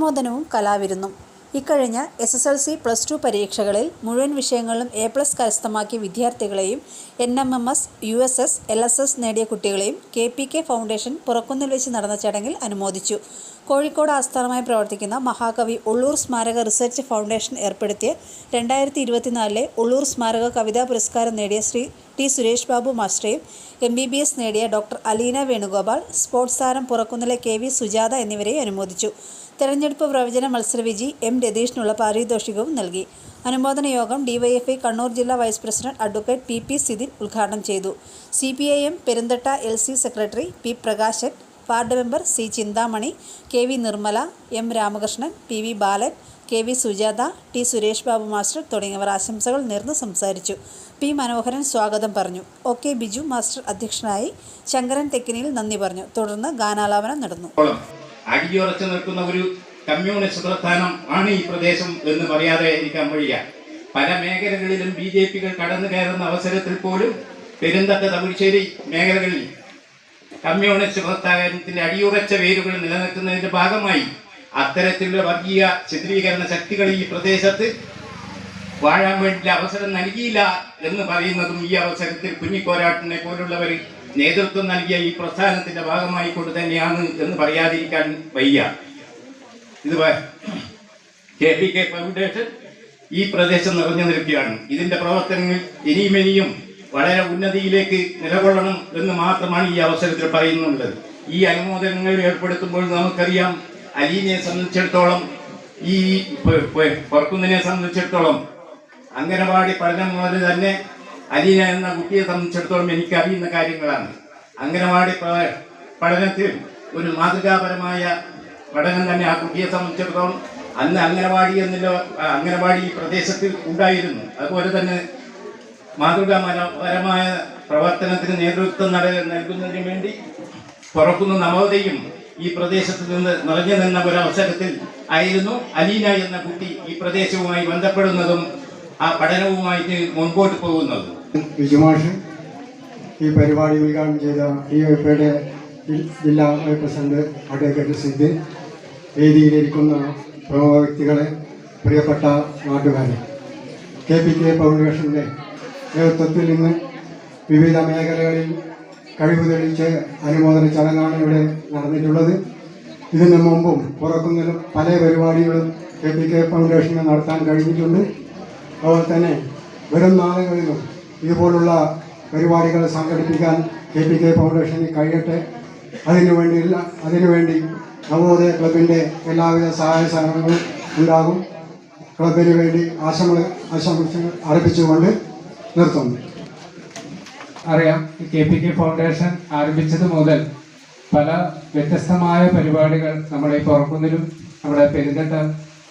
അനുമോദനവും കലാവിരുന്നും. ഇക്കഴിഞ്ഞ SSLC +2 പരീക്ഷകളിൽ മുഴുവൻ വിഷയങ്ങളിലും A+ കരസ്ഥമാക്കിയ വിദ്യാർത്ഥികളെയും NMMS, USS, LSS നേടിയ കുട്ടികളെയും KPK ഫൗണ്ടേഷൻ പുറക്കുന്നിൽ വെച്ച് നടന്ന ചടങ്ങിൽ അനുമോദിച്ചു. കോഴിക്കോട് ആസ്ഥാനമായി പ്രവർത്തിക്കുന്ന മഹാകവി ഉള്ളൂർ സ്മാരക റിസർച്ച് ഫൗണ്ടേഷൻ ഏർപ്പെടുത്തിയ 2024 ഉള്ളൂർ സ്മാരക കവിതാ പുരസ്കാരം നേടിയ ശ്രീ T. സുരേഷ് ബാബു മാസ്റ്ററെയും MBBS നേടിയ ഡോക്ടർ അലീന വേണുഗോപാൽ, സ്പോർട്സ് താരം പുറക്കുന്നിലെ KV സുജാത എന്നിവരെയും അനുമോദിച്ചു. തെരഞ്ഞെടുപ്പ് പ്രവചന മത്സരവിജയി M. രതീഷിനുള്ള പാരിതോഷികവും നൽകി. അനുമോദന യോഗം DYFI കണ്ണൂർ ജില്ലാ vice president advocate PP Sidhin ഉദ്ഘാടനം ചെയ്തു. CPIM Perunthatta LC secretary P. Prakashan, ward member C. Chinthamani, KV Nirmala, M. Ramakrishnan, PV Balan, KV Sujatha, T. Suresh Babu master തുടങ്ങിയവർ ആശംസകൾ നേർന്ന് സംസാരിച്ചു. P. മനോഹരൻ സ്വാഗതം പറഞ്ഞു. OK ബിജു മാസ്റ്റർ അധ്യക്ഷനായി. ശങ്കരൻ തെക്കിനിയിൽ നന്ദി പറഞ്ഞു. തുടർന്ന് ഗാനാലാപനം നടന്നു. അടിയുറച്ചു നിൽക്കുന്ന ഒരു കമ്മ്യൂണിസ്റ്റ് പ്രസ്ഥാനം ആണ് ഈ പ്രദേശം എന്ന് പറയാതെ ഇരിക്കാൻ വഴിയ. പല മേഖലകളിലും BJP-കൾ കടന്നു കയറുന്ന അവസരത്തിൽ പോലും പെരുന്തട്ട, തവിശ്ശേരി മേഖലകളിൽ കമ്മ്യൂണിസ്റ്റ് പ്രസ്ഥാനത്തിന്റെ അടിയുറച്ച വേരുകൾ നിലനിൽക്കുന്നതിന്റെ ഭാഗമായി അത്തരത്തിലുള്ള വർഗീയ ചിത്രീകരണ ശക്തികൾ ഈ പ്രദേശത്ത് വാഴാൻ വേണ്ടി അവസരം നൽകിയില്ല എന്ന് പറയുന്നതും ഈ അവസരത്തിൽ കുഞ്ഞിക്കോരാട്ടിനെ പോലുള്ളവർ നേതൃത്വം നൽകിയ ഈ പ്രസ്ഥാനത്തിന്റെ ഭാഗമായി കൊണ്ട് തന്നെയാണ് എന്ന് പറയാതിരിക്കാൻ വയ്യ. ഇത് KPK ഫൗണ്ടേഷൻ ഈ പ്രദേശം നിറഞ്ഞു നിൽക്കുകയാണ്. ഇതിന്റെ പ്രവർത്തനങ്ങൾ ഇനിയും വളരെ ഉന്നതിയിലേക്ക് നിലകൊള്ളണം എന്ന് മാത്രമാണ് ഈ അവസരത്തിൽ പറയുന്നുള്ളത്. ഈ അനുമോദനങ്ങൾ ഏർപ്പെടുത്തുമ്പോൾ നമുക്കറിയാം, അലീനയെ സംബന്ധിച്ചിടത്തോളം, ഈ പുറക്കുന്നിനെ സംബന്ധിച്ചിടത്തോളം, അംഗനവാടി പഠനം മുതൽ തന്നെ അലീന എന്ന കുട്ടിയെ സംബന്ധിച്ചിടത്തോളം എനിക്കറിയുന്ന കാര്യങ്ങളാണ്. അംഗനവാടി പഠനത്തിൽ ഒരു മാതൃകാപരമായ പഠനം തന്നെ ആ കുട്ടിയെ സംബന്ധിച്ചിടത്തോളം അന്ന് അംഗനവാടി ഈ പ്രദേശത്തിൽ ഉണ്ടായിരുന്നു. അതുപോലെ തന്നെ മാതൃകാപരമായ പ്രവർത്തനത്തിന് നേതൃത്വം നൽകുന്നതിന് വേണ്ടി പുറക്കുന്ന നവോദയം ഈ പ്രദേശത്ത് നിന്ന് നിറഞ്ഞു നിന്ന ഒരവസരത്തിൽ ആയിരുന്നു അലീന എന്ന കുട്ടി ഈ പ്രദേശവുമായി ബന്ധപ്പെടുന്നതും ആ പഠനവുമായിട്ട് മുൻപോട്ട് പോകുന്നതും. വിജുമാഷ് ഈ പരിപാടി ഉദ്ഘാടനം ചെയ്ത DYFIയുടെ ജില്ലാ വൈസ് പ്രസിഡന്റ് അഡ്വക്കേറ്റ് സിദിൻ, വേദിയിലിരിക്കുന്ന പ്രമുഖ വ്യക്തികളെ, പ്രിയപ്പെട്ട നാട്ടുകാരെ, KPK ഫൗണ്ടേഷന്റെ നേതൃത്വത്തിൽ ഇന്ന് വിവിധ മേഖലകളിൽ കഴിവ് തെളിയിച്ച് അനുമോദന ചടങ്ങാണ് ഇവിടെ നടന്നിട്ടുള്ളത്. ഇതിനു മുമ്പും പുറക്കുന്നതിലും പല പരിപാടികളും KPK ഫൗണ്ടേഷന് നടത്താൻ കഴിഞ്ഞിട്ടുണ്ട്. അതുപോലെ തന്നെ വരും നാളുകളിലും ഇതുപോലുള്ള പരിപാടികൾ സംഘടിപ്പിക്കാൻ KPK ഫൗണ്ടേഷന് കഴിയട്ടെ. അതിനുവേണ്ടി നവോദയ ക്ലബിൻ്റെ എല്ലാവിധ സഹായ സഹകരണങ്ങളും ഉണ്ടാകും. ക്ലബിന് വേണ്ടി ആശംസകൾ അർപ്പിച്ചുകൊണ്ട് നിർത്തുന്നു. അറിയാം, KPK ഫൗണ്ടേഷൻ ആരംഭിച്ചത് മുതൽ പല വ്യത്യസ്തമായ പരിപാടികൾ നമ്മുടെ ഈ പുറക്കുന്നിലും നമ്മുടെ പെരുന്തട്ട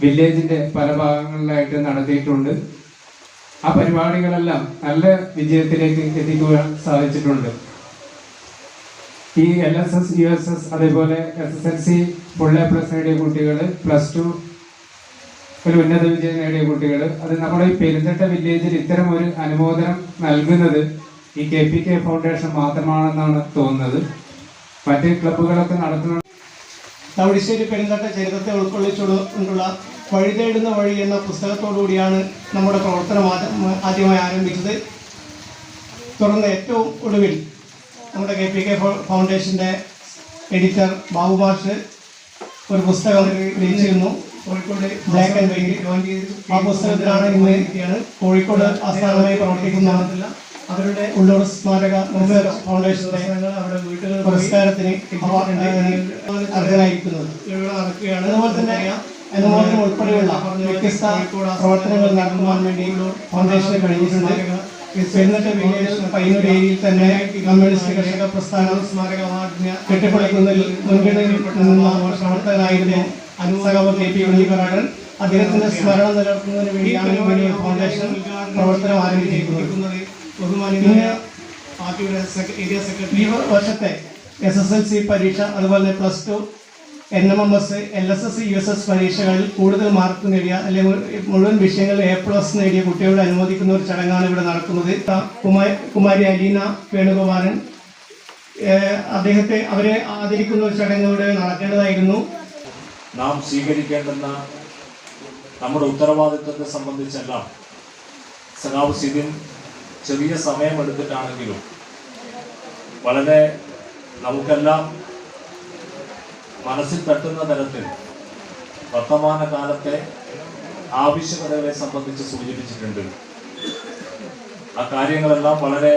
വില്ലേജിന്റെ പല ഭാഗങ്ങളിലായിട്ട് നടത്തിയിട്ടുണ്ട്. ആ പരിപാടികളെല്ലാം നല്ല വിജയത്തിലേക്ക് എത്തിക്കുവാൻ സാധിച്ചിട്ടുണ്ട്. ഈ LSS, USS, അതേപോലെ SSLC ഫുൾ A+ നേടിയ കുട്ടികൾ, +2 ഒരു ഉന്നത വിജയം നേടിയ കുട്ടികൾ, അത് നമ്മുടെ ഈ പെരുന്തട്ട വില്ലേജിൽ ഇത്തരം ഒരു അനുമോദനം നൽകുന്നത് ഈ KPK ഫൗണ്ടേഷൻ മാത്രമാണെന്നാണ് തോന്നുന്നത്. മറ്റ് ക്ലബ്ബുകളൊക്കെ നടത്തുന്ന തവിശ്ശേരി പെരുന്തട്ട ചരിത്രത്തെ ഉൾക്കൊള്ളിച്ചുകൊണ്ടുള്ള വഴി തേടുന്ന വഴി എന്ന പുസ്തകത്തോടുകൂടിയാണ് നമ്മുടെ പ്രവർത്തനം ആദ്യമായി ആരംഭിച്ചത്. തുടർന്ന് ഏറ്റവും ഒടുവിൽ നമ്മുടെ KPK ഫൗണ്ടേഷൻ്റെ എഡിറ്റർ ബാബു മാഷ് ഒരു പുസ്തകം രചിച്ചിരുന്നു, കോഴിക്കോട് ബ്ലാക്ക് ആൻഡ് വൈറ്റ്. ആ പുസ്തകത്തിലാണ് ഇന്ന് കോഴിക്കോട് ആസ്ഥാനമായി പ്രവർത്തിക്കുന്ന അവരുടെ ഉള്ളൂർ സ്മാരക ഫൗണ്ടേഷന്റെ പുരസ്കാരത്തിന് അർഹനായിരിക്കുന്നത്. അതുപോലെ തന്നെ അനുമോദനം ഉൾപ്പെടെയുള്ള വ്യത്യസ്ത പ്രവർത്തനങ്ങൾ നടത്തുവാൻ വേണ്ടി ഫൗണ്ടേഷന് കഴിഞ്ഞിട്ടുണ്ട്. പെരുന്തട്ട വില്ലേജ് പയ്യന്നൂർ ഏരിയയിൽ തന്നെ കമ്മ്യൂണിസ്റ്റ് കർഷക പ്രസ്ഥാനം സ്മാരക അവാർഡിന് കെട്ടിപ്പടുക്കുന്നതിൽ മുൻഗണനയിൽ നിന്ന പ്രവർത്തകനായിരുന്നു അനുസഹവ് KP കുഞ്ഞിക്കോരാട്ടൻ. അദ്ദേഹത്തിന്റെ സ്മരണം നിലനിർത്തുന്നതിന് വേണ്ടിയാണ് ഫൗണ്ടേഷൻ പ്രവർത്തനം ആരംഭിച്ചിരിക്കുന്നത്. ഈ വർഷത്തെ SSLC പരീക്ഷ, അതുപോലെ +2, NMMS, LSS, USS പരീക്ഷകളിൽ കൂടുതൽ മാർക്ക് നേടിയ അല്ലെങ്കിൽ മുഴുവൻ വിഷയങ്ങളിൽ A+ നേടിയ കുട്ടികളെ അനുമോദിക്കുന്ന ഒരു ചടങ്ങാണ് ഇവിടെ നടക്കുന്നത്. കുമാരി അലീന വേണുഗോപാലൻ, അവരെ ആദരിക്കുന്ന ഒരു ചടങ്ങ് ഇവിടെ നടക്കേണ്ടതായിരുന്നു. നാം സ്വീകരിക്കേണ്ടുന്ന നമ്മുടെ ഉത്തരവാദിത്വത്തെ സംബന്ധിച്ചെല്ലാം സഖാവ് സിബിൻ ചെറിയ സമയമെടുത്തിട്ടാണെങ്കിലും വളരെ നമുക്കെല്ലാം മനസ്സിൽ തട്ടുന്ന തരത്തിൽ വർത്തമാനകാലത്തെ ആവശ്യകതകളെ സംബന്ധിച്ച് സൂചിപ്പിച്ചിട്ടുണ്ട്. ആ കാര്യങ്ങളെല്ലാം വളരെ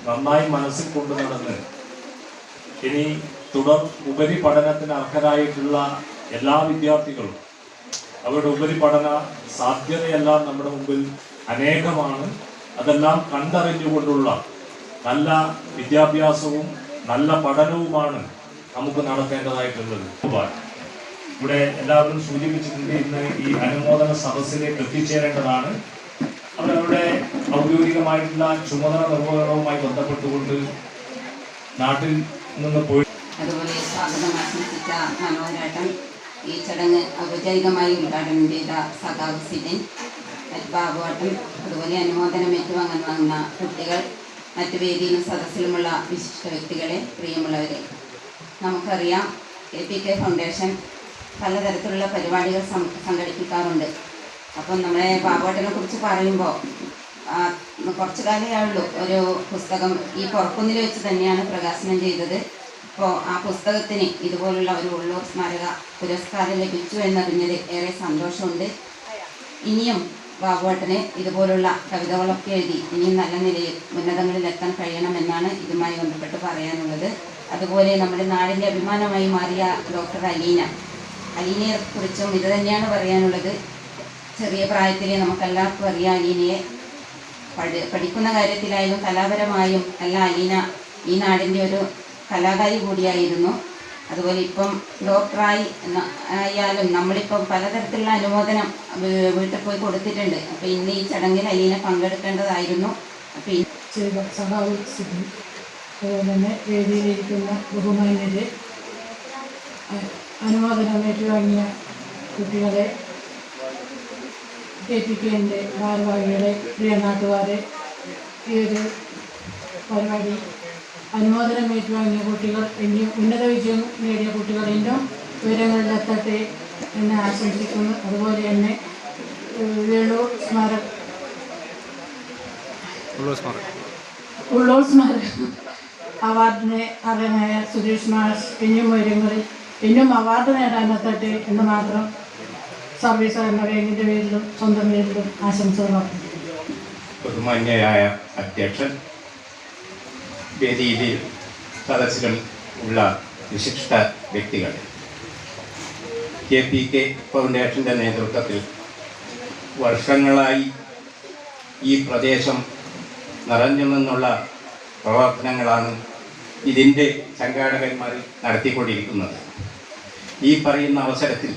നന്നായി മനസ്സിൽ കൊണ്ടു നടന്ന് ഇനി തുടർ ഉപരിപഠനത്തിന് അർഹരായിട്ടുള്ള എല്ലാ വിദ്യാർത്ഥികളും അവരുടെ ഉപരിപഠന സാധ്യതയെല്ലാം നമ്മുടെ മുമ്പിൽ അനേകമാണ്. അതെല്ലാം കണ്ടറിഞ്ഞുകൊണ്ടുള്ള നല്ല വിദ്യാഭ്യാസവും നല്ല പഠനവുമാണ് നമുക്ക് നടത്തേണ്ടതായിട്ടുള്ളത്. ഇവിടെ എല്ലാവരും സൂചിപ്പിച്ചിട്ടുണ്ട്, ഇന്ന് ഈ അനുമോദന സദസ്സിലേക്ക് എത്തിച്ചേരേണ്ടതാണ്. അവരവരുടെ ഔദ്യോഗികമായിട്ടുള്ള ചുമതല നിർവഹണവുമായി ബന്ധപ്പെട്ടുകൊണ്ട് നാട്ടിൽ നിന്ന് പോയി. അതുപോലെ സ്വാഗതം ആശംസിച്ച മനോഹരേട്ടൻ, ഈ ചടങ്ങ് ഔപചാരികമായി ഉദ്ഘാടനം ചെയ്ത സഖാവ് സിബിൻ, ബാബുവാട്ടൻ, അതുപോലെ അനുമോദനം ഏറ്റുവാങ്ങാൻ വന്ന കുട്ടികൾ, മറ്റു വേദിയിലും സദസ്സിലുമുള്ള വിശിഷ്ട വ്യക്തികളെ, പ്രിയമുള്ളവരെ, നമുക്കറിയാം KPK ഫൗണ്ടേഷൻ പലതരത്തിലുള്ള പരിപാടികൾ സംഘടിപ്പിക്കാറുണ്ട്. അപ്പം നമ്മളെ ബാബുവാട്ടനെ കുറിച്ച് പറയുമ്പോൾ കുറച്ചു കാലമേ ഉള്ളൂ ഒരു പുസ്തകം ഈ പുറക്കുന്നിൽ വെച്ച് തന്നെയാണ് പ്രകാശനം ചെയ്തത്. അപ്പോൾ ആ പുസ്തകത്തിന് ഇതുപോലുള്ള ഒരു ഉള്ളൂർ സ്മാരക പുരസ്കാരം ലഭിച്ചു എന്നറിഞ്ഞത് ഏറെ സന്തോഷമുണ്ട്. ഇനിയും ബാബുവേട്ടന് ഇതുപോലുള്ള കവിതകളൊക്കെ എഴുതി ഇനിയും നല്ല നിലയിൽ ഉന്നതങ്ങളിലെത്താൻ കഴിയണമെന്നാണ് ഇതുമായി ബന്ധപ്പെട്ട് പറയാനുള്ളത്. അതുപോലെ നമ്മുടെ നാടിൻ്റെ അഭിമാനമായി മാറിയ ഡോക്ടർ അലീനയെ കുറിച്ചും ഇത് തന്നെയാണ് പറയാനുള്ളത്. ചെറിയ പ്രായത്തിൽ നമുക്കെല്ലാവർക്കും അറിയാം അലീനയെ. പഠിക്കുന്ന കാര്യത്തിലായാലും കലാപരമായും എല്ലാം അലീന ഈ നാടിൻ്റെ ഒരു കലാകാരി കൂടിയായിരുന്നു. അതുപോലെ ഇപ്പം ഡോക്ടറായി ആയാലും നമ്മളിപ്പം പലതരത്തിലുള്ള അനുമോദനം വീട്ടിൽ പോയി കൊടുത്തിട്ടുണ്ട്. അപ്പം ഇന്ന് ഈ ചടങ്ങിൽ അലീന പങ്കെടുക്കേണ്ടതായിരുന്നു. അപ്പം സഖാവ് സിബിൻ, അതുപോലെ തന്നെ വേദിയിലിരിക്കുന്ന ബഹുമാന്യരെ, അനുമോദനം ഏറ്റുവാങ്ങിയ കുട്ടികളെ, KPKൻ്റെ ഭാരവാഹികളെ, പ്രിയ നാട്ടുകാരെ, ഈ ഒരു പരിപാടി അനുമോദനം ഏറ്റുവാങ്ങിയ കുട്ടികൾ ഇനിയും ഉന്നത വിജയം നേടിയ കുട്ടികൾ ഇനിയും ഉയരങ്ങളിലെത്തട്ടെ എന്ന് ആശംസിക്കുന്നു. അതുപോലെ തന്നെ ഉള്ളൂർ സ്മാരക അവാർഡിന് അർഹനായ സുരേഷ് മാഷ് ഇനിയും ഉയരങ്ങളിൽ ഇനിയും അവാർഡ് നേടാനെത്തട്ടെ എന്ന് മാത്രം സർവീസ് സഹകരണ ബാങ്കിൻ്റെ പേരിലും സ്വന്തം പേരിലും ആശംസകൾ അർപ്പിക്കുന്നു. ബഹുമാന്യയായ അധ്യക്ഷൻ, വേദിയിൽ സദസ്സിലും ഉള്ള വിശിഷ്ട വ്യക്തികൾ, KPK ഫൗണ്ടേഷൻ്റെ നേതൃത്വത്തിൽ വർഷങ്ങളായി ഈ പ്രദേശം നിറഞ്ഞു നിന്നുള്ള പ്രവർത്തനങ്ങളാണ് ഇതിൻ്റെ സംഘാടകന്മാർ നടത്തിക്കൊണ്ടിരിക്കുന്നത്. ഈ പറയുന്ന അവസരത്തിൽ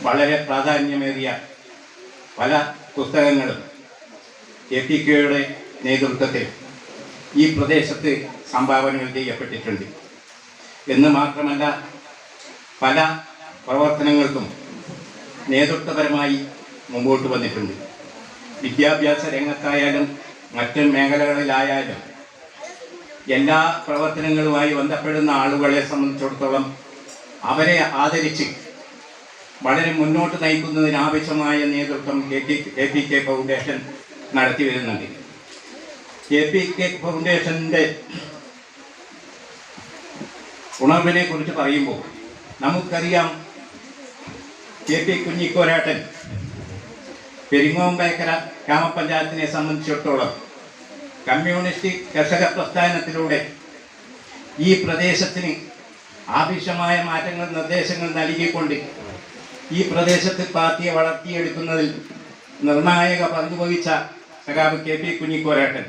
വളരെ പ്രാധാന്യമേറിയ പല പുസ്തകങ്ങളും KPKയുടെ നേതൃത്വത്തിൽ ഈ പ്രദേശത്ത് സംഭാവനകൾ ചെയ്യപ്പെട്ടിട്ടുണ്ട് എന്ന് മാത്രമല്ല, പല പ്രവർത്തനങ്ങൾക്കും നേതൃത്വപരമായി മുമ്പോട്ട് വന്നിട്ടുണ്ട്. വിദ്യാഭ്യാസ രംഗത്തായാലും മറ്റ് മേഖലകളിലായാലും എല്ലാ പ്രവർത്തനങ്ങളുമായി ബന്ധപ്പെടുന്ന ആളുകളെ സംബന്ധിച്ചിടത്തോളം അവരെ ആദരിച്ച് വളരെ മുന്നോട്ട് നയിക്കുന്നതിനാവശ്യമായ നേതൃത്വം KPK ഫൗണ്ടേഷൻ നടത്തി വരുന്നുണ്ട്. KPK ഫൗണ്ടേഷൻ്റെ ഉണർവിനെ കുറിച്ച് പറയുമ്പോൾ നമുക്കറിയാം, KP കുഞ്ഞിക്കോരാട്ടൻ പെരിങ്ങോമ്പേക്കര ഗ്രാമപഞ്ചായത്തിനെ സംബന്ധിച്ചിടത്തോളം കമ്മ്യൂണിസ്റ്റ് കർഷക പ്രസ്ഥാനത്തിലൂടെ ഈ പ്രദേശത്തിന് ആവശ്യമായ മാറ്റങ്ങൾ നിർദ്ദേശങ്ങൾ നൽകിക്കൊണ്ട് ഈ പ്രദേശത്ത് പാർട്ടിയെ വളർത്തിയെടുക്കുന്നതിൽ നിർണായക പങ്കുവഹിച്ച സഖാവ് KP കുഞ്ഞിക്കോരാട്ടൻ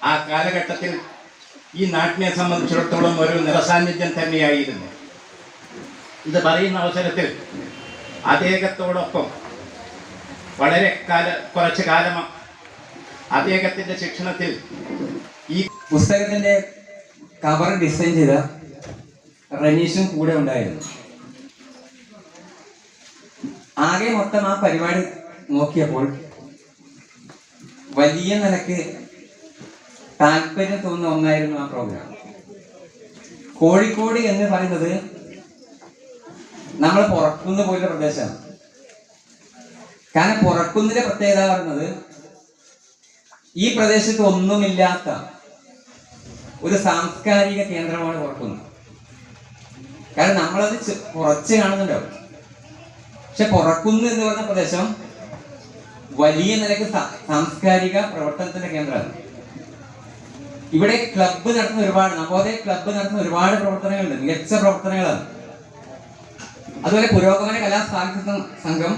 ആ കാലഘട്ടത്തിൽ ഈ നാട്ടിനെ സംബന്ധിച്ചിടത്തോളം ഒരു നിറസാന്നിധ്യം തന്നെയായിരുന്നു. ഇത് പറയുന്ന അവസരത്തിൽ അദ്ദേഹത്തോടൊപ്പം വളരെ കുറച്ച് കാലം അദ്ദേഹത്തിൻ്റെ ശിക്ഷണത്തിൽ ഈ പുസ്തകത്തിൻ്റെ കവർ ഡിസൈൻ ചെയ്ത റനീഷും കൂടെ ഉണ്ടായിരുന്നു. ആകെ മൊത്തം ആ പരിപാടി നോക്കിയപ്പോൾ വലിയ നിലക്ക് താല്പര്യം തോന്നുന്ന ഒന്നായിരുന്നു ആ പ്രോഗ്രാം. കോഴിക്കോട് എന്ന് പറയുന്നത് നമ്മൾ പുറക്കുന്ന് പോലുള്ള പ്രദേശമാണ്. കാരണം പുറക്കുന്നിന്റെ പ്രത്യേകത പറയുന്നത് ഈ പ്രദേശത്ത് ഒന്നുമില്ലാത്ത ഒരു സാംസ്കാരിക കേന്ദ്രമാണ് പുറക്കുന്ന്. കാരണം നമ്മളത് കുറച്ച് കാണുന്നുണ്ടാവും. പക്ഷെ പുറക്കുന്ന് എന്ന് പറഞ്ഞ പ്രദേശം വലിയ നിലയ്ക്ക് സാംസ്കാരിക പ്രവർത്തനത്തിന്റെ കേന്ദ്രമാണ്. ഇവിടെ ക്ലബ്ബ് നടത്തുന്ന ഒരുപാട്, നവോദയ ക്ലബ്ബ് നടത്തുന്ന ഒരുപാട് പ്രവർത്തനങ്ങളുണ്ട്, മികച്ച പ്രവർത്തനങ്ങളാണ്. അതുപോലെ പുരോഗമന കലാ സാഹിത്യ സംഘം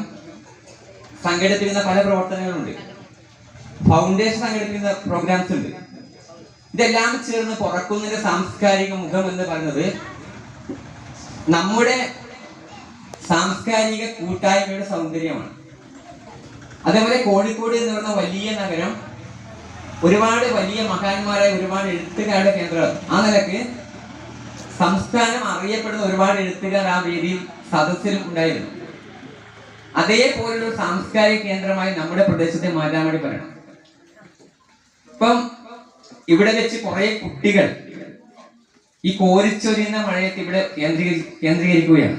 സംഘടിപ്പിക്കുന്ന പല പ്രവർത്തനങ്ങളുണ്ട്, ഫൗണ്ടേഷൻ സംഘടിപ്പിക്കുന്ന പ്രോഗ്രാംസ് ഉണ്ട്. ഇതെല്ലാം ചേർന്ന് പുറക്കുന്നതിന്റെ സാംസ്കാരിക മുഖം എന്ന് പറയുന്നത് നമ്മുടെ സാംസ്കാരിക കൂട്ടായ്മയുടെ സൗന്ദര്യമാണ്. അതേപോലെ കോഴിക്കോട് എന്ന് പറയുന്ന വലിയ നഗരം ഒരുപാട് വലിയ മഹാന്മാരായ ഒരുപാട് എഴുത്തുകാരുടെ കേന്ദ്രമാണ്. ആ നിലക്ക് സംസ്ഥാനം അറിയപ്പെടുന്ന ഒരുപാട് എഴുത്തുകാർ ആ വേദിയിൽ സദസ്സിലും ഉണ്ടായിരുന്നു. അതേപോലുള്ള ഒരു സാംസ്കാരിക കേന്ദ്രമായി നമ്മുടെ പ്രദേശത്തെ മാറ്റാൻ വേണ്ടി പറയണം. ഇപ്പം ഇവിടെ വെച്ച് കുറെ കുട്ടികൾ ഈ കോരിച്ചൊരിയുന്ന മഴയത്ത് ഇവിടെ കേന്ദ്രീകരിക്കുകയാണ്.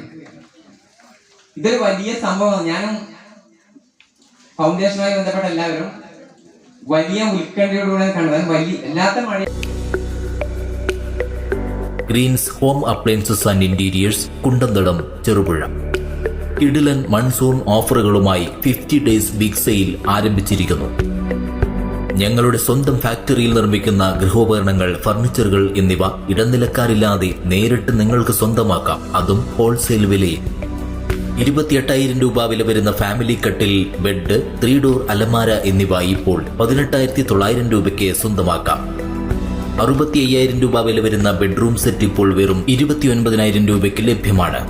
ഇതൊരു വലിയ സംഭവമാണ്. ഞാനും ഫൗണ്ടേഷനുമായി ബന്ധപ്പെട്ട എല്ലാവരും വലിയ ഉത്കണ്ഠയോടുകൂടെ കണ്ടത് വലിയ എല്ലാത്ത മഴ. Greens home appliances and interiors, Kundanthadam, Cherupuzha. കിടിലൻ മൺസൂൺ ഓഫറുകളുമായി 50 ഡേയ്സ് ബിഗ് സെയിൽ ആരംഭിച്ചിരിക്കുന്നു. ഞങ്ങളുടെ സ്വന്തം ഫാക്ടറിയിൽ നിർമ്മിക്കുന്ന ഗൃഹോപകരണങ്ങൾ, ഫർണിച്ചറുകൾ എന്നിവ ഇടനിലക്കാരില്ലാതെ നേരിട്ട് നിങ്ങൾക്ക് സ്വന്തമാക്കാം, അതും ഹോൾസെയിൽ വിലയിൽ. 28,000 രൂപ വില വരുന്ന ഫാമിലി കട്ടിൽ, ബെഡ്, 3 ഡോർ അലമാര എന്നിവ ഇപ്പോൾ 18,900 രൂപയ്ക്ക് സ്വന്തമാക്കാം. 65,000 രൂപ വില വരുന്ന ബെഡ്റൂം സെറ്റ് ഇപ്പോൾ വെറും 29,000 രൂപയ്ക്ക് ലഭ്യമാണ്.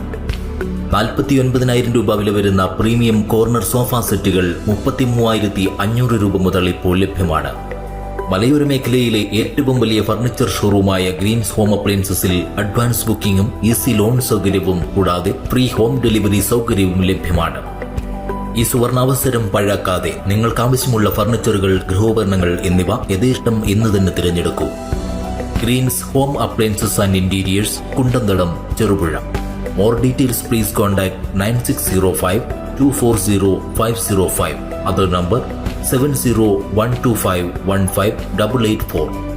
49,000 രൂപ വില വരുന്ന പ്രീമിയം കോർണർ സോഫ സെറ്റുകൾ 33,500 രൂപ മുതൽ ഇപ്പോൾ ലഭ്യമാണ്. മലയോര മേഖലയിലെ ഏറ്റവും വലിയ ഫർണിച്ചർ ഷോറൂമായ ഗ്രീൻസ് ഹോം അപ്ലയൻസസിൽ അഡ്വാൻസ് ബുക്കിംഗും ഈസി ലോൺ സൗകര്യവും കൂടാതെ ഫ്രീ ഹോം ഡെലിവറി സൗകര്യവും ലഭ്യമാണ്. ഈ സുവർണാവസരം പഴാക്കാതെ നിങ്ങൾക്ക് ആവശ്യമുള്ള ഫർണിച്ചറുകൾ, ഗൃഹോപകരണങ്ങൾ എന്നിവ യഥേഷ്ടം ഇന്ന് തന്നെ തിരഞ്ഞെടുക്കൂ. Greens home appliances and interiors, Kundanthadam, Cherupuzha. More details please contact 9605 240 505. Other number 70 125 15 884.